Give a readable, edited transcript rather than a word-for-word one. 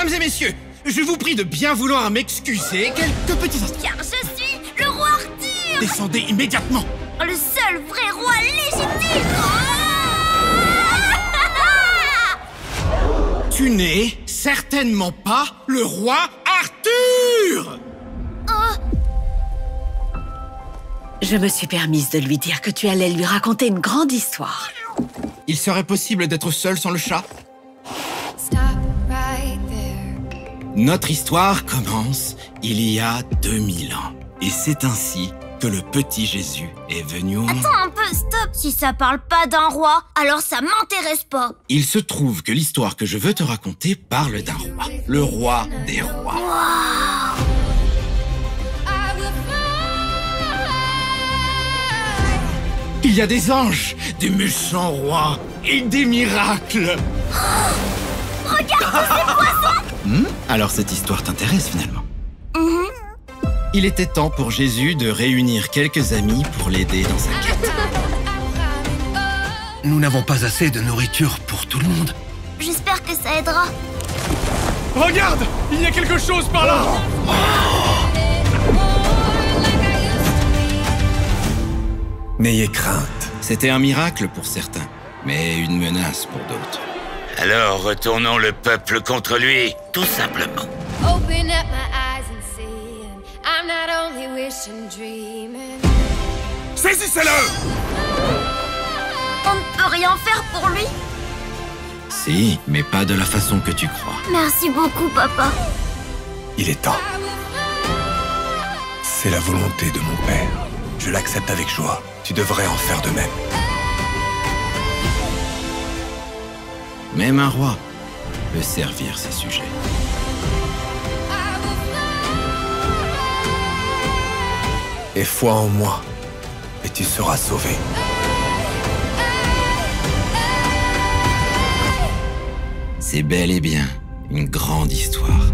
Mesdames et messieurs, je vous prie de bien vouloir m'excuser quelques petits instants. Car je suis le roi Arthur, Descendez immédiatement. le seul vrai roi légitime. Tu n'es certainement pas le roi Arthur! Je me suis permise de lui dire que tu allais lui raconter une grande histoire. Il serait possible d'être seul sans le chat? Notre histoire commence il y a 2000 ans. Et c'est ainsi que le petit Jésus est venu au monde. Attends un peu, stop. Si ça parle pas d'un roi, alors ça m'intéresse pas. Il se trouve que l'histoire que je veux te raconter parle d'un roi. Le roi des rois. Waouh. Il y a des anges, des méchants rois et des miracles. Regarde tous ces poissons. Alors cette histoire t'intéresse finalement? Il était temps pour Jésus de réunir quelques amis pour l'aider dans sa quête. Nous n'avons pas assez de nourriture pour tout le monde. J'espère que ça aidera. Regarde! Il y a quelque chose par là! N'ayez crainte. C'était un miracle pour certains, mais une menace pour d'autres. Alors retournons le peuple contre lui, tout simplement. Open up my eyes and see. I'm not only wishing, dreaming. Saisissez-le! On ne peut rien faire pour lui. Si, mais pas de la façon que tu crois. Merci beaucoup, papa. Il est temps. C'est la volonté de mon père. Je l'accepte avec joie. Tu devrais en faire de même. Même un roi peut servir ses sujets. Aie foi en moi, et tu seras sauvé. C'est bel et bien une grande histoire.